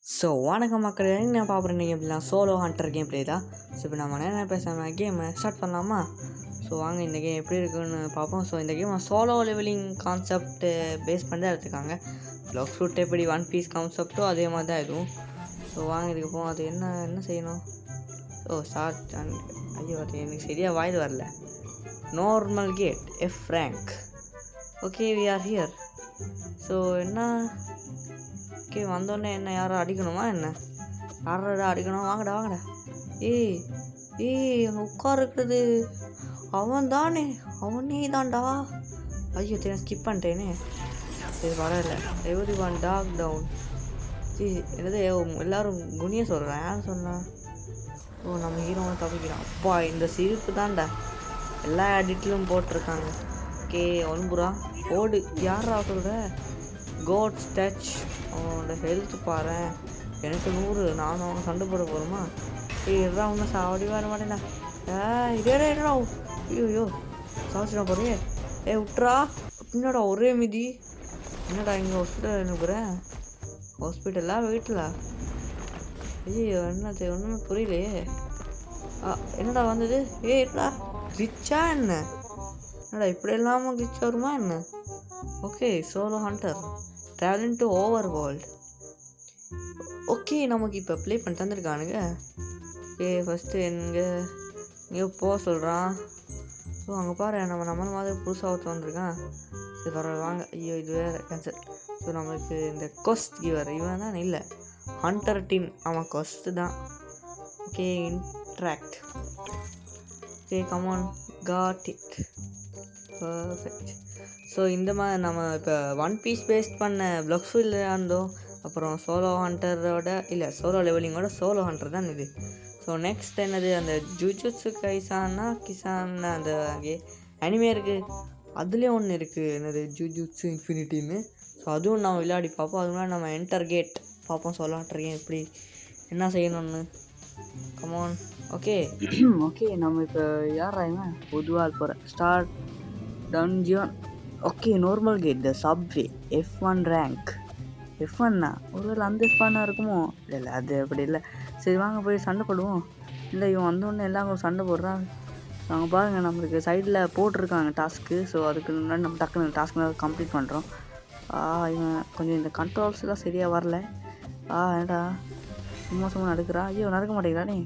வணக்கம் மக்களே, நான் பார்க்குறேன் இன்றைக்கி எப்படிலாம் சோலோ ஹண்டர் கேம் ப்ளே தான். இப்போ நம்ம என்ன பேசாமல் கேமை ஸ்டார்ட் பண்ணலாமா? வாங்க இந்த கேம் எப்படி இருக்குன்னு பார்ப்போம். இந்த game solo leveling concept base பண்ணி தான் எடுத்துருக்காங்க. பிளாக் ஃப்ரூட் எப்படி ஒன் பீஸ் கான்செப்டோ அதே மாதிரி தான் இதுவும். வாங்க இதுக்கு போவோம். அது என்ன செய்யணும்? ஸ்டார்ட் அண்ட் ஐயோ அது எனக்கு சரியாக வாயில் வரல. Normal gate F rank. Okay we are here. என்ன ஓகே வந்தோடனே என்ன யாரும் அடிக்கணுமா என்ன? யாரடா அடிக்கணும்? வாங்கடா. ஏய் அங்கே உட்காருக்குறது அவனே தான்டா. ஐயோ தெரியும், ஸ்கிப் பண்ணிட்டேனே. சரி வரல. Everyone duck down. என்னது எல்லாரும் குனிய சொல்கிறேன். யார் சொன்னா? நம்ம ஹீரோவை தப்பிக்கிறான். அப்பா இந்த சிரிப்பு தான்டா எல்லா எடிட்லையும் போட்டிருக்காங்க. ஓகே ஒன்புரா ஓடு. யாரா சொல்கிற? Quotes touch. அவனோட ஹெல்த் பாரு, எனக்கு 100. நானும் அவனை சண்டை போட போகிறோமா? இதா ஒன்றும் சாவடி வர மாட்டேன்டா. இதேடா. ஐயோ சாப்பிட போறியே. விட்றா. என்னடா ஒரே மிதி. என்னடா இங்கே ஹாஸ்பிட்டல் அனுப்புகிறேன்? ஹாஸ்பிட்டலா வீட்டில்? ஐயோ என்னது ஒன்றுமே புரியலையே. என்னடா வந்தது? என்னடா கிளிச்சா என்ன? என்னடா இப்படி இல்லாமல் கிளிச் வருமா என்ன? Okay solo hunter traveling to over world. Okay நமக்கு இப்போ ப்ளே பண்ணி தந்துருக்கானுங்க. ஓகே ஃபஸ்ட்டு இங்கே போக சொல்கிறான். அங்கே பாரு நம்ம மாதிரி புதுசாக ஒருத்தர் வந்திருக்கான். சரி பரவாயில்ல வாங்க. ஐயோ இது வேறு கேன்சல். நம்மளுக்கு இந்த கொஸ்ட் கிவர் இவன் தான் இல்லை, ஹண்டர் டீம். அவன் கொஸ்ட்டு தான். Okay interact. Okay come on got it. Perfect. இந்த மாதிரி நம்ம இப்போ ஒன் பீஸ் பேஸ்ட் பண்ண பிளாக்ஸ்ஃபீல்டு இருந்தோம். அப்புறம் சோலோ ஹண்டரோட இல்லை சோலோ லெவலிங்கோட சோலோ ஹண்டர் தான் இது. நெக்ஸ்ட் என்னது, அந்த ஜுஜுட்சு கிசான் அந்த அனிமே இருக்குது. அதுலேயும் ஒன்று இருக்குது, என்னது ஜுஜுட்சு இன்ஃபினிட்டின்னு. அதுவும் நம்ம விளையாடி பார்ப்போம். அது முன்னாடி நம்ம என்டர் கேட் பார்ப்போம். சோலோ ஹண்டர் கேம் எப்படி என்ன செய்யணும்னு. கமான். ஓகே நம்ம இப்போ யார் ஆயிடுவேன் பொதுவாக போகிறேன். Start dungeon. Okay normal gate the subway F1 rank. F1னா ஒருவேளை அந்த F1 இருக்குமோ? இல்லை அது அப்படி இல்லை. சரி வாங்க போய் சண்டை போடுவோம். இல்லை இவன் வந்தோடனே எல்லாம் சண்டை போடுறான். அவங்க பாருங்கள் நம்மளுக்கு சைடில் போட்டிருக்காங்க டாஸ்க்கு. அதுக்கு முன்னாடி நம்ம டக்குன்னு டாஸ்க்கு கம்ப்ளீட் பண்ணுறோம். இவன் கொஞ்சம் இந்த கண்ட்ரோல்ஸ்லாம் சரியாக வரல. ஏடா சும்மா நடக்கிறா. ஐயோ நடக்க மாட்டேங்கிறானே.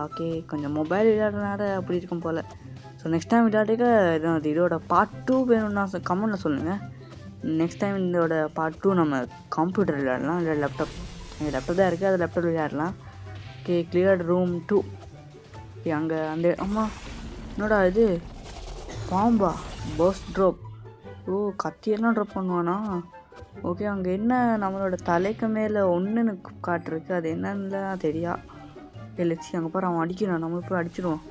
ஓகே கொஞ்சம் மொபைல் விளையாடுறதுனால அப்படி இருக்கும் போல். நெக்ஸ்ட் டைம் விளையாட்டுக்க இதோட பார்ட் 2 வேணும்னா கமெண்ட்டில் சொல்லுங்கள். நெக்ஸ்ட் டைம் இதோட பார்ட் 2 நம்ம கம்ப்யூட்டர் விளையாடலாம், இல்லை லேப்டாப். எங்கள் லேப்டாப் தான் இருக்குது, அது லேப்டாப் விளையாடலாம். Okay cleared room 2. அங்கே அந்த அம்மா என்னடா இது பாம்பா? Boss drop. கத்தியெல்லாம் ட்ராப் பண்ணுவானா? ஓகே அங்கே என்ன நம்மளோட தலைக்கு மேலே ஒன்றுன்னு காட்டுருக்கு. அது என்னன்னுலாம் தெரியா. லட்சி அங்கே பாரு அவன் அடிக்கிறான். நம்ம போய் அடிச்சிடுவோம்.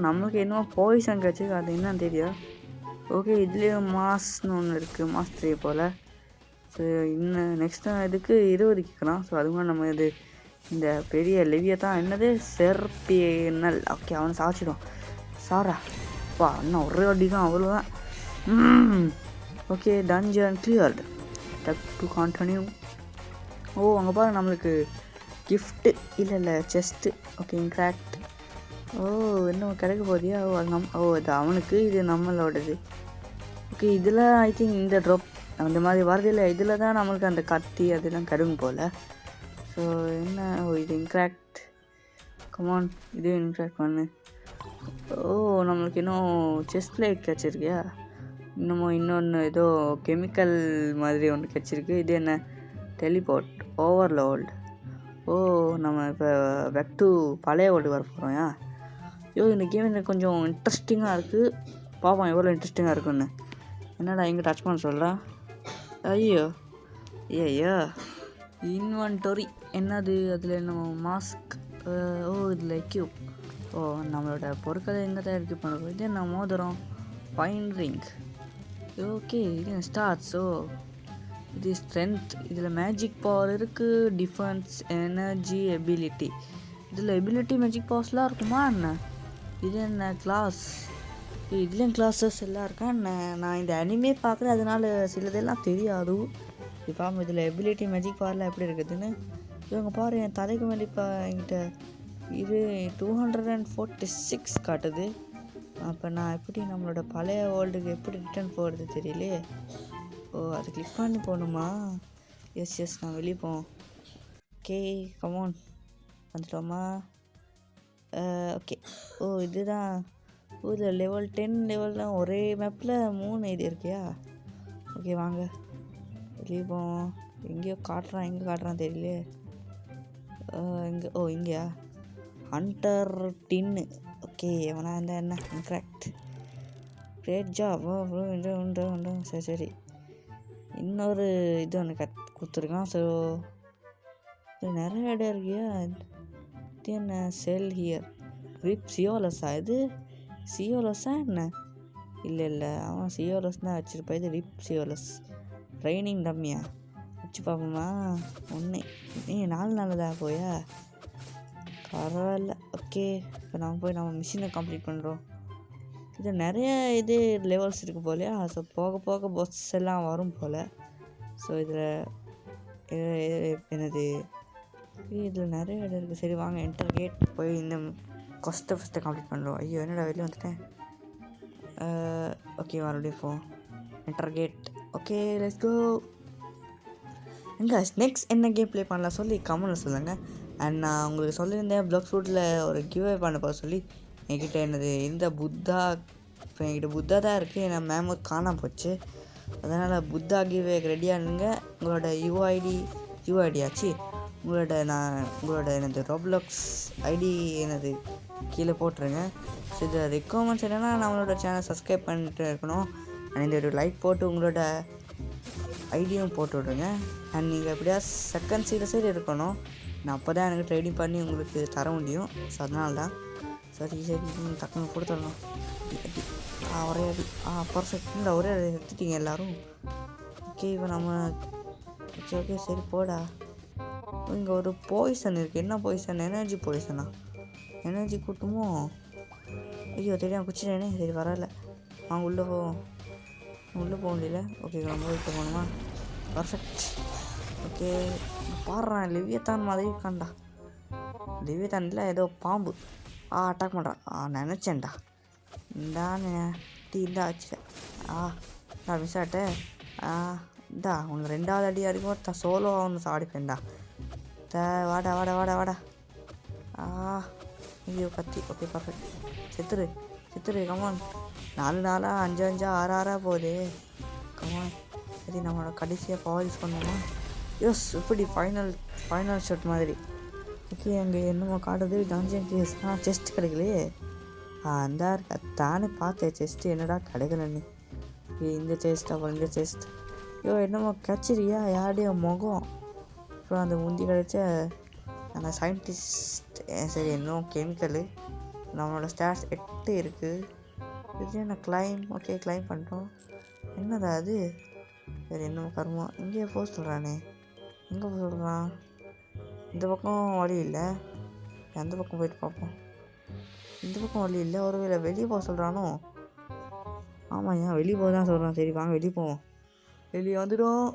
நம்மளுக்கு என்னமோ பாய்சன் கிடச்சி, அது என்னன்னு தெரியும். ஓகே இதுலேயும் மாஸ்ன்னு ஒன்று இருக்குது, மாஸ் 3 போல். இன்னும் நெக்ஸ்ட்டு இதுக்கு 20 கேட்கலாம். அதுவும் நம்ம இது இந்த பெரிய லெவியை தான் என்னது செர்பியனல். ஓகே அவனை சாச்சிடும். சாரா இன்னும் ஒரே அடி தான், அவ்வளோதான். Okay dungeon cleared. Tap to continue. அங்கே பாரு நம்மளுக்கு கிஃப்ட்டு இல்லை செஸ்ட்டு. Okay interact. இன்னும் கிடைக்க போதியா? அது அது அவனுக்கு, இது நம்மளோடது. ஓகே இதில் ஐ திங்க் இந்த ட்ராப் அந்த மாதிரி வரதில்லை. இதில் தான் நம்மளுக்கு அந்த கத்தி அதெல்லாம் கிடைக்கும் போல். என்ன இது இன்ட்ராக்ட். கமான் இதே இன்ட்ராக்ட் பண்ணு. நம்மளுக்கு இன்னும் செஸ்ட் பிளேட் கிடச்சிருக்கியா? இன்னொன்று ஏதோ கெமிக்கல் மாதிரி ஒன்று கிடச்சிருக்கு. இது என்ன டெலிபோர்ட் ஓவர்லோல்டு. நம்ம இப்போ வெக் டு பழைய ஓல்டு வர போகிறோம். இந்த கேம் எனக்கு கொஞ்சம் இன்ட்ரெஸ்டிங்காக இருக்குது. பார்ப்போம் எவ்வளோ இன்ட்ரெஸ்டிங்காக இருக்குன்னு. என்னடா இங்கே டச் பண்ண சொல்கிறா? ஐயோ இன்வென்டரி என்னது? அதில் என்ன மாஸ்க்? இதில் எக்யூப். நம்மளோட பொருட்களை எங்கே தான் இருக்குது பண்ணுறோம். இது என்ன மோதிரம்? Fine ring. ஓகே இது ஸ்டார்ஸ். இது ஸ்ட்ரென்த். இதில் மேஜிக் பவர் இருக்குது, டிஃபென்ஸ், எனர்ஜி, எபிலிட்டி. இதில் எபிலிட்டி மேஜிக் பவர்ஸ்லாம் இருக்குமா என்ன? இது என்ன கிளாஸ்? இதுலேயும் கிளாஸஸ் எல்லாம் இருக்கா என்ன? நான் இந்த அனிமே பார்க்குறேன், அதனால சிலதெல்லாம் தெரியாது. இப்போ இதில் எபிலிட்டி மேஜிக் பவர்லாம் எப்படி இருக்குதுன்னு இவங்க பாரு என் தலைக்கு மேலே இப்போ என்கிட்ட இது 246 காட்டுது. அப்போ நான் எப்படி நம்மளோட பழைய வேர்ல்டுக்கு எப்படி ரிட்டர்ன் போகிறது தெரியலையே. ஓ அது கிளிக் பண்ணி போகணுமா? எஸ் நான் வெளியே போவோம். ஓகே கமான் வந்துட்டோமா? ஓகே. ஓ இதுதான். ஓ இதில் லெவல் 10 லெவல்லாம் ஒரே மேப்பில் 3 இது இருக்கியா? ஓகே வாங்க வெளியே போவோம். எங்கேயோ எங்கே காட்டுறான் தெரியலையே. இங்கே இங்கேயா? ஹண்டர் டின்னு. ஓகே எவனா இருந்தால் என்ன இன்கரெக்ட். Great job. உண்டு சரி இன்னொரு இது ஒன்று கொடுத்துருக்கான். ஸோ இது நிறைய இடம் இருக்கியா? இது என்ன செல் ஹியர் ரிப் சியோலஸா? இது சியோலஸா என்ன? இல்லை அவன் சியோலஸ் தான் வச்சுருப்பா. இது ரிப் சியோலஸ் ட்ரைனிங் டம்மியா வச்சு பார்ப்போமா? ஒன்று 4 நாள் போயா? பரவாயில்ல. ஓகே இப்போ நம்ம மிஷினை கம்ப்ளீட் பண்ணுறோம். இது நிறைய இது லெவல்ஸ் இருக்குது போலையா? ஸோ போக போக பஸ் எல்லாம் வரும் போல். ஸோ இதில் என்னது இதில் நிறைய இடம் இருக்குது. சரி வாங்க என்டர் கேட் போய் இந்த ஃபஸ்ட்டு கம்ப்ளீட் பண்ணுறோம். ஐயோ என்னடா வெளியே வந்துட்டேன். ஓகே மறுபடியும் போ enter gate. Okay let's go. Next என்ன கேம் ப்ளே பண்ணலாம் சொல்லி கமெண்ட்டில் சொல்லுங்கள். அண்ட் நான் உங்களுக்கு சொல்லியிருந்தேன் பிளாக் ஃப்ரூட்டில் ஒரு கிவ்அவே பண்ண போக சொல்லி. என்கிட்ட என்னது இந்த புத்தா இப்போ என்கிட்ட புத்தா தான் இருக்குது. என் மேமோத் காணாமல் போச்சு. அதனால் புத்தா கிவ்வே ரெடியானுங்க. உங்களோட யூஐடி ஆச்சு. உங்களோட எனது ரோப்ளாக்ஸ் ஐடி எனது கீழே போட்டுருங்க. ஸோ இது ரெக்குவயர்மெண்ட்ஸ் என்னென்னா நம்மளோட சேனல் சப்ஸ்கிரைப் பண்ணிட்டு இருக்கணும். அண்ட் இந்த ஒரு லைக் போட்டு உங்களோட ஐடியும் போட்டு விட்ருங்க. அண்ட் நீங்கள் எப்படியா செகண்ட் சைடு இருக்கணும். நான் அப்போ தான் எனக்கு ட்ரைனிங் பண்ணி உங்களுக்கு தர முடியும். ஸோ அதனால தான். சரி டக்குன்னு கொடுத்துடணும். ஒரே அடி பர்ஃபெக்ட். ஒரே அடி எடுத்துட்டீங்க எல்லோரும். ஓகே இப்போ நம்ம ஓகே சரி போடா. இங்கே ஒரு பாய்சன் இருக்குது. என்ன பாய்சன்? எனர்ஜி பாய்சனா? எனர்ஜி கூட்டுமோ? ஐயோ தெரியாமல் குச்சிட்டேனே. சரி வரல வாங்க உள்ளே போக முடியல. ஓகே நம்ம இப்போ போகணுமா? பர்ஃபெக்ட். ஓகே பாடுறான் லிவியத்தான் மாதிரி இருக்கான்டா. லிவியத்தான் இல்லை ஏதோ பாம்பு. அட்டாக் பண்ணுறான். நினச்சேன்டா இந்தா வச்சுட்டேன். நான் மிஸ் ஆகிட்டேன். இந்தா உனக்கு 2வது அடி அடிக்கும் சோலோ ஒன்று சாடிப்பேன்டா. வாடா ஐயோ கத்தி. Okay perfect. செத்துரு கமான். 4 நாளா 5 6 போகுது. கமான். சரி நம்மளோட கடைசியாக பவர் யூஸ் பண்ணுவோமா? யோஸ் இப்படி ஃபைனல் ஷாட் மாதிரி. ஓகே அங்கே என்னமோ காட்டுது டஞ்சன் கேஸ். செஸ்ட் கிடைக்கலையே. அந்த தானே பார்த்தேன் செஸ்ட்டு என்னடா கிடைக்கலன்னு. இந்த செஸ்ட் அப்புறம் இந்த செஸ்ட். என்னமோ கச்சிரியா யாருடைய முகம். அப்புறம் அந்த முந்தி கிடைச்ச அந்த சயின்டிஸ்ட். சரி இன்னும் கெமிக்கலு. நம்மளோட ஸ்டார்ஸ் 8 இருக்குது. இது என்ன கிளைம்? ஓகே கிளைம் பண்ணுறோம். என்னடா அது? சரி என்னமோ கருமம். இங்கேயே போக சொல்கிறானே. எங்கே போக சொல்கிறான்? இந்த பக்கம் வழி இல்லை. அந்த பக்கம் போயிட்டு பார்ப்போம். இந்த பக்கம் வழி இல்லை. ஒருவேளை வெளியே போக சொல்கிறானோ? ஆமாம் ஏன் வெளியே போக தான் சொல்கிறான். சரி வாங்க வெளியே போவோம். வெளியே வந்துடும்.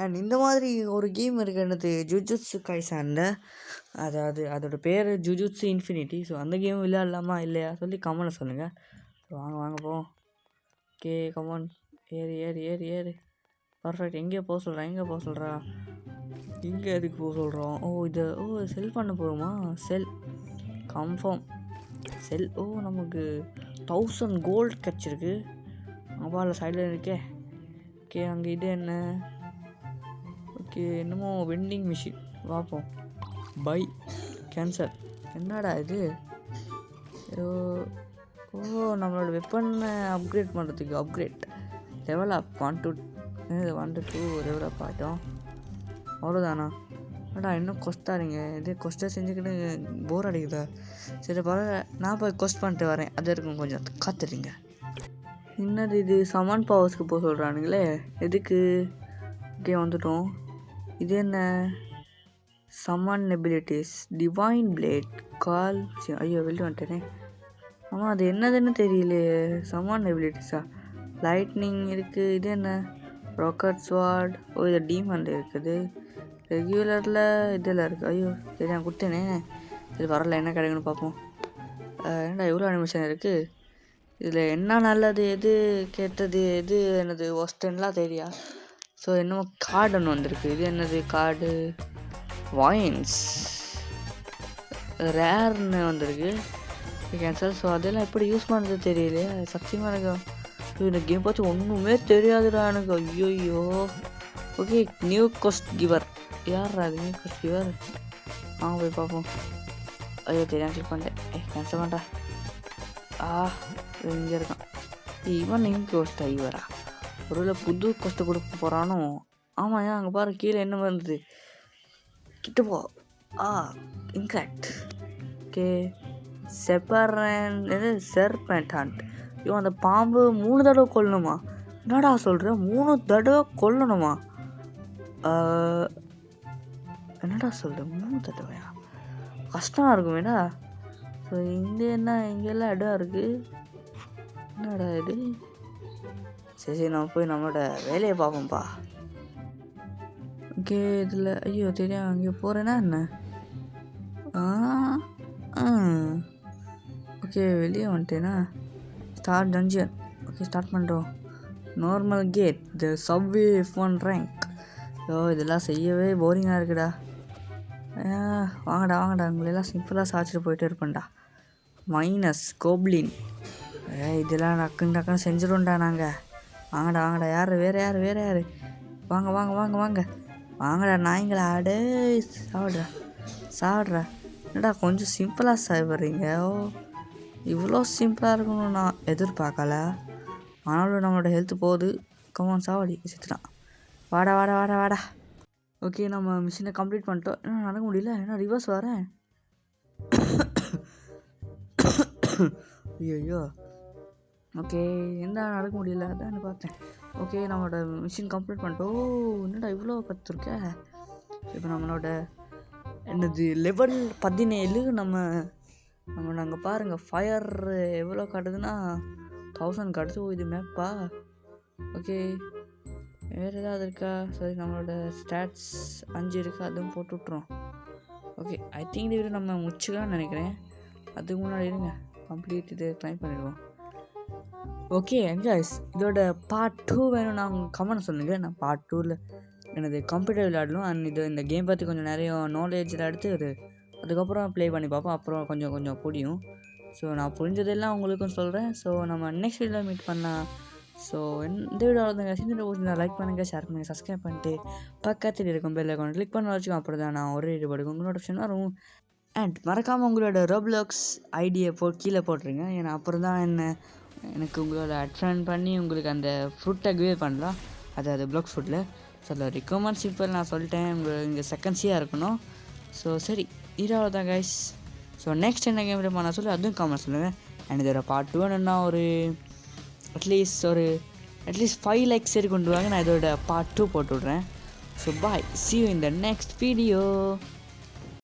அண்ட் இந்த மாதிரி ஒரு கேம் இருக்குன்றது ஜுஜுட்சு கைசானில். அதாவது அதோட பேர் ஜுஜுட்சு இன்ஃபினிட்டி. ஸோ அந்த கேம் விளையாடலாமா இல்லையா சொல்லி கமெண்ட்டில் சொல்லுங்கள். ஸோ வாங்க போவோம். ஓகே கமான் ஏறு. பர்ஃபெக்ட். எங்கே போக சொல்கிறா? இங்கே எதுக்கு போக சொல்கிறோம்? செல் பண்ண போகிறோமா? செல் கன்ஃபார்ம் செல். நமக்கு 1000 கோல்டு கிடச்சிருக்கு. அப்பாவில் சைடில் இருக்கே. ஓகே அங்கே இது என்ன? ஓகே என்னமோ வெண்டிங் மிஷின். பார்ப்போம். By cancel. என்னடா இது? நம்மளோட வெப்பனை அப்கிரேட் பண்ணுறதுக்கு upgrade level up 1 to 2 level up ஆகிட்டோம். அவ்வளோதானா? இன்னும் கொஸ்டாரிங்க. இதே கொஸ்ட்டை செஞ்சுக்கிட்டு போர் அடிக்குதா? சரி பரவாயில்ல நான் போய் கொஸ்ட் பண்ணிட்டு வரேன். அது இருக்கும் கொஞ்சம் காத்துறீங்க. என்னது இது? சமான் பவர்ஸ்க்கு போக சொல்கிறானுங்களே. எதுக்கு? ஓகே வந்துட்டோம். இது என்ன? சமான் எபிலிட்டிஸ் டிவைன் பிளேட் கால். ஐயோ வெளியே வந்துட்டேனே. ஆமாம் அது என்னதுன்னு தெரியலையே. சமான் எபிலிட்டிஸா? லைட்னிங் இருக்குது. இது என்ன? ராக்கெட் ஸ்வாட். இது டீமண்ட் இருக்குது. ரெகுலரில் இதில் இருக்குது. ஐயோ சரி நான் கொடுத்தேனே. சரி வரல, என்ன கிடைக்குன்னு பார்ப்போம். என்னடா எவ்வளோ அனிமேஷன் இருக்குது இதில்? என்ன நல்லது எது கெட்டது எது என்னது ஒஸ்டன்லாம் தெரியா. ஸோ என்னமோ கார்டு ஒன்று வந்திருக்கு. இது என்னது கார்டு? வாயின்ஸ் ரேர்னு வந்திருக்கு. கேன்சல். ஸோ அதெல்லாம் எப்படி யூஸ் பண்ணுறது தெரியலையே சத்தியமாக எனக்கு. இந்த கேம் பார்த்து ஒன்றுமே தெரியாதுடா எனக்கு. ஐயோயோ. Okay new quest giver. யார்ரா அது நியூ கொஸ்ட் கிவர்? வாங்க போய் பார்ப்போம். ஐயோ தெரியாமல் கிளிக் பண்ணிட்டேன். கேன்சல் பண்ணுறா. இங்கே இருக்கான் இவன். நியூ கொஸ்ட் இவரா? ஒருவேளை புது கொஸ்ட்டை கொடுக்க போகிறானோ? ஆமாம் ஏன் அங்கே பாரு கீழே என்ன வந்தது. கிட்ட போ. இன்கரெக்ட். ஓகே செப்பரன் இது செர்பென்டான்ட். இவன் அந்த பாம்பு 3 தடவை கொல்லணுமா? என்னடா சொல்கிற? 3 தடவை கொல்லணுமா? என்னடா சொல்கிற? 3 தடவையா? கஷ்டமாக இருக்குமேடா. ஸோ இங்கே என்ன இங்கெல்லாம் இடம் இருக்குது. என்னடா இது? சரி நம்ம போய் நம்மளோட வேலையை பார்ப்போம்ப்பா. ஓகே இதில் ஐயோ தெரியும் அங்கே போகிறேன்னா என்ன? ஓகே வெளியே வந்துட்டேனா? Start dungeon. ஓகே ஸ்டார்ட் பண்ணுறோம். Normal gate the subway F1 rank. இதெல்லாம் செய்யவே போரிங்காக இருக்குடா. வாங்கடா உங்களெல்லாம் சிம்பிளாக சாய்ச்சிட்டு போயிட்டே இருப்பேன்டா. Minus goblin. இதெல்லாம் டக்குன்னு செஞ்சிடும்டா நாங்கள். வாங்கடா யார் வேறு யார்? வாங்கடா நாய்ங்களா. ஆடு சாப்பிட்றா. என்னடா கொஞ்சம் சிம்பிளாக சாப்பிட்றீங்க. இவ்வளோ சிம்பிளாக இருக்கணும்னு நான் எதிர்பார்க்கல. ஆனாலும் நம்மளோட ஹெல்த் போகுது. கமான் சாவடி செத்துட்டான். வாடா. ஓகே நம்ம மிஷினை கம்ப்ளீட் பண்ணிட்டோம். என்ன நடக்க முடியல? என்ன ரிவர்ஸ் வரேன்? ஐயோ ஓகே என்ன நடக்க முடியல அதான் பார்த்தேன். ஓகே நம்மளோட மிஷின் கம்ப்ளீட் பண்ணிட்டோம். என்னடா இவ்வளோ கற்றுருக்க. இப்போ நம்மளோட என்னது லெவல் 17. நம்ம நாங்கள் பாருங்கள் ஃபயர் எவ்வளோ காட்டுதுன்னா 1000 காட்டுது. இது மேப்பா? ஓகே வேறு ஏதாவது இருக்கா? சரி நம்மளோட ஸ்டாட்ஸ் 5 இருக்குது, அதுவும் போட்டு விட்ருவோம். ஓகே ஐ திங்க் இந்த வீடியோ நம்ம முடிச்சுக்கலாம்னு நினைக்கிறேன். அதுக்கு முன்னாடி இருங்க கம்ப்ளீட் இது க்ளைம் பண்ணிடுவோம். ஓகே கைஸ் இதோட பார்ட் 2 வேணும்னா அவங்க கமெண்ட் சொல்லுங்கள். நான் பார்ட் 2ல் எனது கம்ப்யூட்டர் விளையாடணும். அண்ட் இந்த கேம் பற்றி கொஞ்சம் நிறைய நாலேஜில் எடுத்து அதுக்கப்புறம் ப்ளே பண்ணி பார்ப்போம். அப்புறம் கொஞ்சம் புரியும். ஸோ நான் புரிஞ்சதெல்லாம் உங்களுக்கும் சொல்கிறேன். ஸோ நம்ம நெக்ஸ்ட் வீடியோவில் மீட் பண்ணலாம். ஸோ இந்த வீடியோவில் லைக் பண்ணுங்கள், ஷேர் பண்ணுங்கள், சப்ஸ்கிரைப் பண்ணிட்டு பக்கத்தில் இருக்கும் பெல் ஐகான் கிளிக் பண்ண வச்சுக்கோங்க. அப்புறம் தான் நான் ஒரே வீடியோ உங்களோட ஆப்ஷன் வரும். அண்ட் மறக்காமல் உங்களோட ரோப்ளாக்ஸ் ஐடியை கீழே போட்டுருங்க. ஏன்னா அப்புறம் தான் எனக்கு உங்களோட அட்ஃப்ரெண்ட் பண்ணி உங்களுக்கு அந்த ஃப்ரூட்டை கிவே பண்ணலாம். அது பிளாக் ஃபுட்டில். ஸோ அதில் ரிக்கமெண்ட் சிம்பிள் நான் சொல்லிட்டேன். உங்களுக்கு இங்கே செகண்ட்ஸியாக இருக்கணும். ஸோ சரி இதாவது தான் கைஸ். ஸோ நெக்ஸ்ட் என்ன கேம் பண்ண சொல்லி அதுவும் கமெண்ட் சொல்லுங்கள். அண்ட் இதோட பார்ட் 2 என்னன்னா அட்லீஸ்ட் 5 லைக்ஸ் சரி கொண்டு வாங்க. நான் இதோட பார்ட் 2 போட்டு விட்றேன். So bye, see you in the next video.